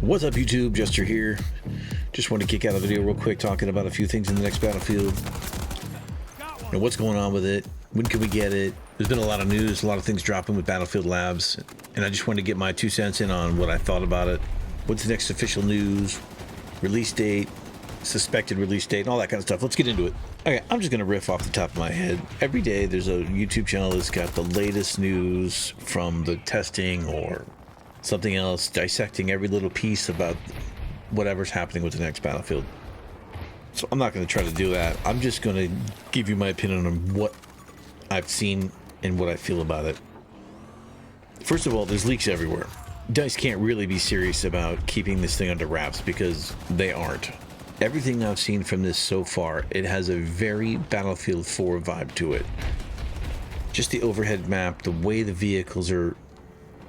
What's up, YouTube? Jester here. Just want to kick out a video real quick talking about a few things in the next Battlefield. What's going on with it? When can we get it? There's been a lot of news, a lot of things dropping with Battlefield Labs, and I just wanted to get my 2 cents in on what I thought about it. What's the next official news, release date, suspected release date, and all that kind of stuff. Let's get into it. Okay, I'm just going to riff off the top of my head. Every day there's a YouTube channel that's got the latest news from the testing or something else, dissecting every little piece about whatever's happening with the next Battlefield. So I'm not going to try to do that. I'm just going to give you my opinion on what I've seen and what I feel about it. First of all, there's leaks everywhere. DICE can't really be serious about keeping this thing under wraps because they aren't. Everything I've seen from this so far, it has a very Battlefield 4 vibe to it. Just the overhead map, the way the vehicles are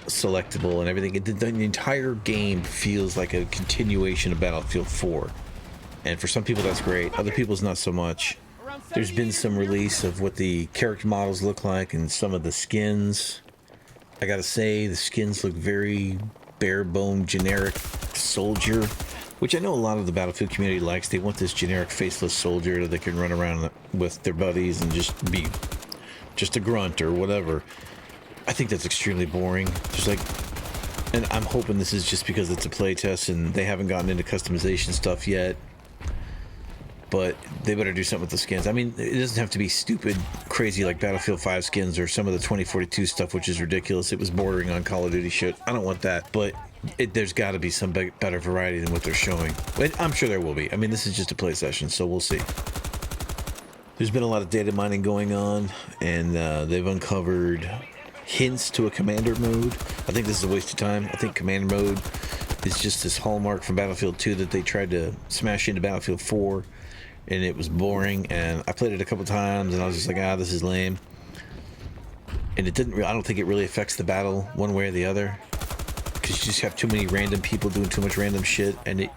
selectable and everything, the entire game feels like a continuation of Battlefield 4. And for some people that's great, other people's not so much. There's been some release of what the character models look like and some of the skins. I gotta say, the skins look very bare-bone generic soldier, which I know a lot of the Battlefield community likes. They want this generic faceless soldier that they can run around with their buddies and just be just a grunt or whatever. I think that's extremely boring. Just like, and I'm hoping this is just because it's a playtest and they haven't gotten into customization stuff yet. But they better do something with the skins. I mean, it doesn't have to be stupid, crazy like Battlefield 5 skins or some of the 2042 stuff, which is ridiculous. It was bordering on Call of Duty shit. I don't want that. But there's got to be some better variety than what they're showing. But I'm sure there will be. I mean, this is just a play session, so we'll see. There's been a lot of data mining going on, and they've uncovered hints to a commander mode. I think this is a waste of time. I think commander mode is just this hallmark from Battlefield 2 that they tried to smash into Battlefield 4. And it was boring, and I played it a couple times, and I was just like, this is lame. And it didn't. I don't think it really affects the battle one way or the other, because you just have too many random people doing too much random shit, and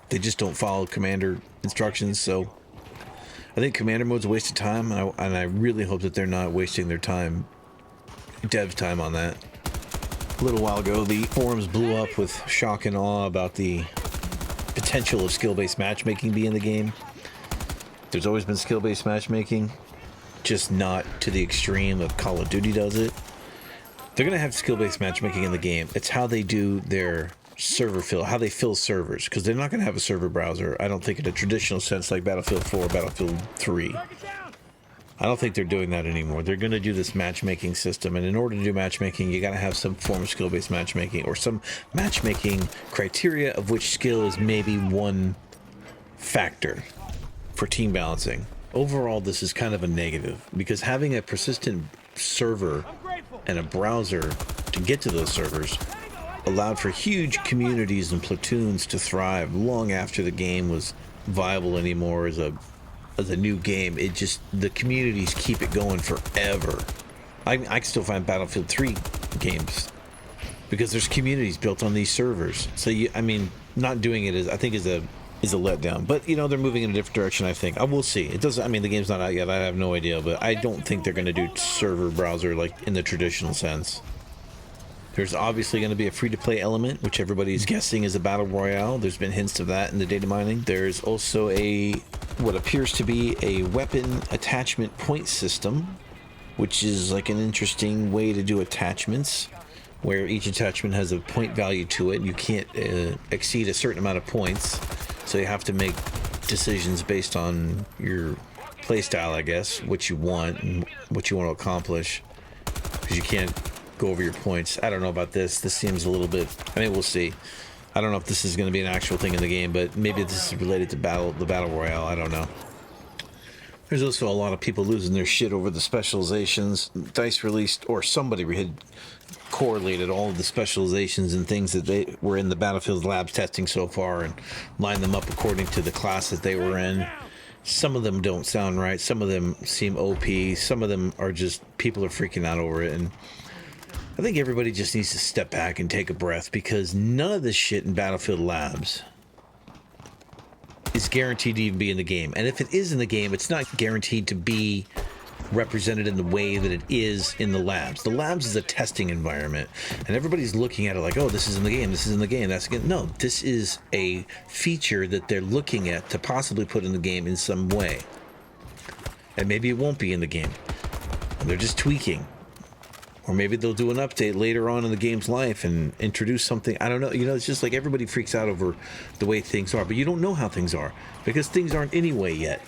they just don't follow commander instructions. So I think commander mode's a waste of time, and I really hope that they're not wasting their time, dev's time, on that. A little while ago, the forums blew up with shock and awe about the potential of skill-based matchmaking being in the game. There's always been skill-based matchmaking, just not to the extreme of Call of Duty does it. They're going to have skill-based matchmaking in the game. It's how they do their server fill, how they fill servers, because they're not going to have a server browser, I don't think, in a traditional sense like Battlefield 4 or Battlefield 3. I don't think they're doing that anymore. They're going to do this matchmaking system, and in order to do matchmaking, you got to have some form of skill-based matchmaking, or some matchmaking criteria of which skill is maybe one factor for team balancing. Overall, this is kind of a negative, because having a persistent server and a browser to get to those servers allowed for huge communities and platoons to thrive long after the game was viable anymore as a new game. It just, the communities keep it going forever. I can still find Battlefield 3 games because there's communities built on these servers. So I mean, not doing it I think is a letdown. But you know, they're moving in a different direction. I think we'll see. It doesn't. I mean, the game's not out yet. I have no idea, but I don't think they're going to do server browser like in the traditional sense. There's obviously going to be a free-to-play element, which everybody's guessing is a battle royale. There's been hints of that in the data mining. There's also what appears to be a weapon attachment point system, which is like an interesting way to do attachments, where each attachment has a point value to it. You can't exceed a certain amount of points, so you have to make decisions based on your playstyle, I guess, what you want and what you want to accomplish, because you can't go over your points. I don't know about this. This seems a little bit, I mean, we'll see. I don't know if this is going to be an actual thing in the game, but maybe this is related to the battle royale. I don't know. There's also a lot of people losing their shit over the specializations. DICE released, or somebody had correlated all of the specializations and things that they were in the Battlefield Labs testing so far and lined them up according to the class that they were in. Some of them don't sound right. Some of them seem OP. Some of them are just, people are freaking out over it. And I think everybody just needs to step back and take a breath, because none of this shit in Battlefield Labs is guaranteed to even be in the game. And if it is in the game, it's not guaranteed to be represented in the way that it is in the labs. The labs is a testing environment, and everybody's looking at it like, oh, this is in the game, this is in the game, that's again. No, this is a feature that they're looking at to possibly put in the game in some way. And maybe it won't be in the game. And they're just tweaking. Or maybe they'll do an update later on in the game's life and introduce something. I don't know. You know, it's just like everybody freaks out over the way things are. But you don't know how things are because things aren't anyway yet.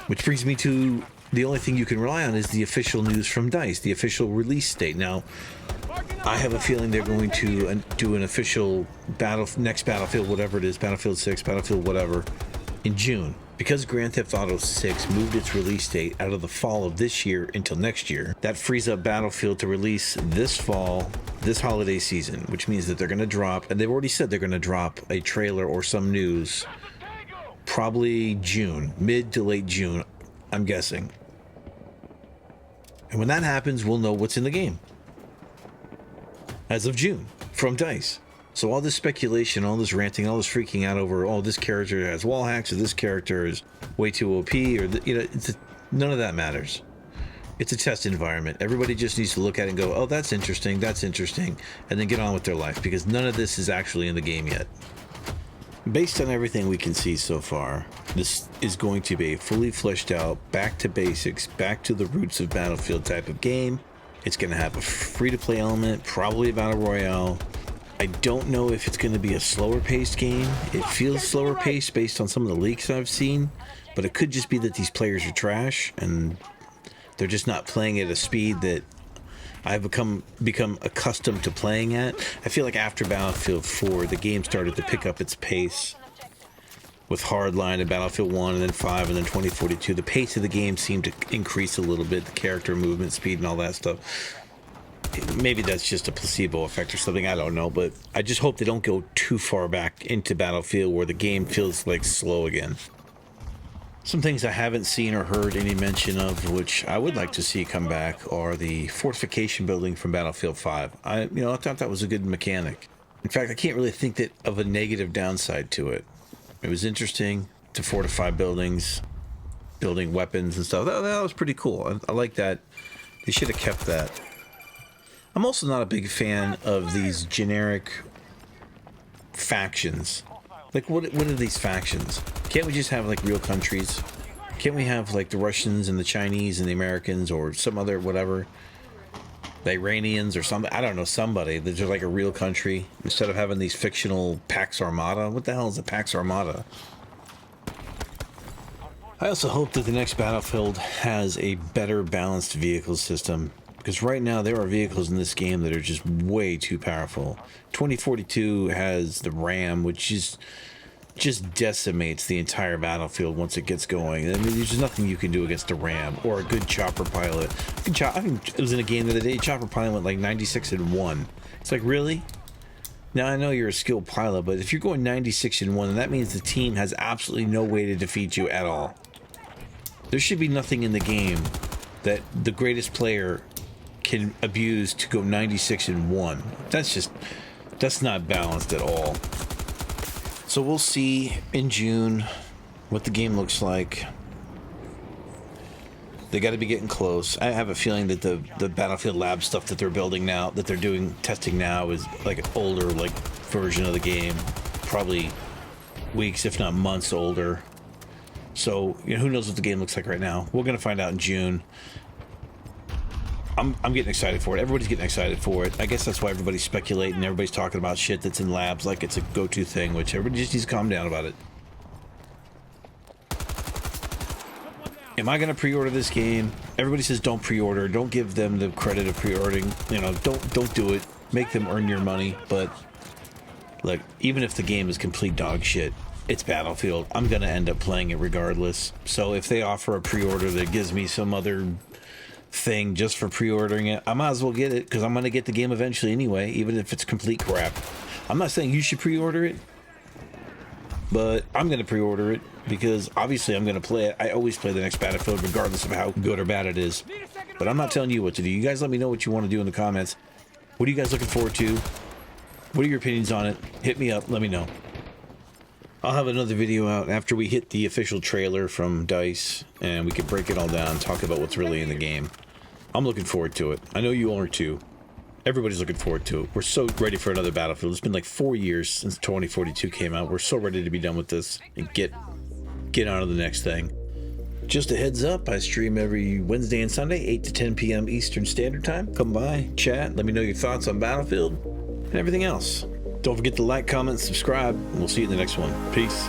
Which brings me to the only thing you can rely on is the official news from DICE, the official release date. Now, I have a feeling they're going to do an official next Battlefield, whatever it is, Battlefield 6, Battlefield whatever, in June. Because Grand Theft Auto 6 moved its release date out of the fall of this year until next year, that frees up Battlefield to release this fall, this holiday season, which means that they're going to drop, and they've already said they're going to drop a trailer or some news, probably June, mid to late June, I'm guessing. And when that happens, we'll know what's in the game. As of June, from DICE. So all this speculation, all this ranting, all this freaking out over, oh, this character has wall hacks, or this character is way too OP, or none of that matters. It's a test environment. Everybody just needs to look at it and go, oh, that's interesting, and then get on with their life, because none of this is actually in the game yet. Based on everything we can see so far, this is going to be a fully fleshed out, back to basics, back to the roots of Battlefield type of game. It's going to have a free-to-play element, probably a battle royale. I don't know if it's going to be a slower paced game. It feels slower paced based on some of the leaks I've seen, but it could just be that these players are trash and they're just not playing at a speed that I've become accustomed to playing at. I feel like after Battlefield 4, the game started to pick up its pace with Hardline and Battlefield 1 and then 5 and then 2042. The pace of the game seemed to increase a little bit, the character movement speed and all that stuff. Maybe that's just a placebo effect or something, I don't know, but I just hope they don't go too far back into Battlefield where the game feels like slow again. Some things I haven't seen or heard any mention of, which I would like to see come back, are the fortification building from Battlefield 5. I thought that was a good mechanic. In fact, I can't really think of a negative downside to it. It was interesting to fortify buildings, building weapons and stuff. That was pretty cool. I like that. They should have kept that. I'm also not a big fan of these generic factions. Like, what are these factions? Can't we just have, like, real countries? Can't we have, like, the Russians and the Chinese and the Americans or some other whatever? The Iranians or something? I don't know, somebody. They're just like a real country. Instead of having these fictional Pax Armada. What the hell is a Pax Armada? I also hope that the next Battlefield has a better balanced vehicle system. Because right now there are vehicles in this game that are just way too powerful. 2042 has the Ram, which just decimates the entire battlefield once it gets going. I mean, there's nothing you can do against a Ram or a good chopper pilot. I mean, it was in a game the other day, chopper pilot went like 96-1. It's like, really? Now, I know you're a skilled pilot, but if you're going 96-1, then that means the team has absolutely no way to defeat you at all. There should be nothing in the game that the greatest player can abuse to go 96-1. That's not balanced at all. So we'll see in June what the game looks like. They got to be getting close. I have a feeling that the Battlefield Lab stuff that they're building now, that they're doing testing now, is like an older version of the game, probably weeks if not months older. So who knows what the game looks like right now? We're gonna find out in June. I'm getting excited for it. Everybody's getting excited for it. I guess that's why everybody's speculating. Everybody's talking about shit that's in labs like it's a go-to thing, which everybody just needs to calm down about it. Am I going to pre-order this game? Everybody says don't pre-order. Don't give them the credit of pre-ordering. Don't do it. Make them earn your money. But, look, even if the game is complete dog shit, it's Battlefield. I'm going to end up playing it regardless. So if they offer a pre-order that gives me some other thing just for pre-ordering it, I might as well get it, because I'm going to get the game eventually anyway, even if it's complete crap. I'm not saying you should pre-order it, but I'm going to pre-order it because obviously I'm going to play it. I always play the next Battlefield regardless of how good or bad it is. But I'm not telling you what to do. You guys let me know what you want to do in the comments. What are you guys looking forward to? What are your opinions on it? Hit me up. Let me know. I'll have another video out after we hit the official trailer from DICE, and we can break it all down and talk about what's really in the game. I'm looking forward to it. I know you are too. Everybody's looking forward to it. We're so ready for another Battlefield. It's been like 4 years since 2042 came out. We're so ready to be done with this and get on to the next thing. Just a heads up, I stream every Wednesday and Sunday, 8 to 10 p.m. Eastern Standard Time. Come by, chat, let me know your thoughts on Battlefield and everything else. Don't forget to like, comment, subscribe, and we'll see you in the next one. Peace.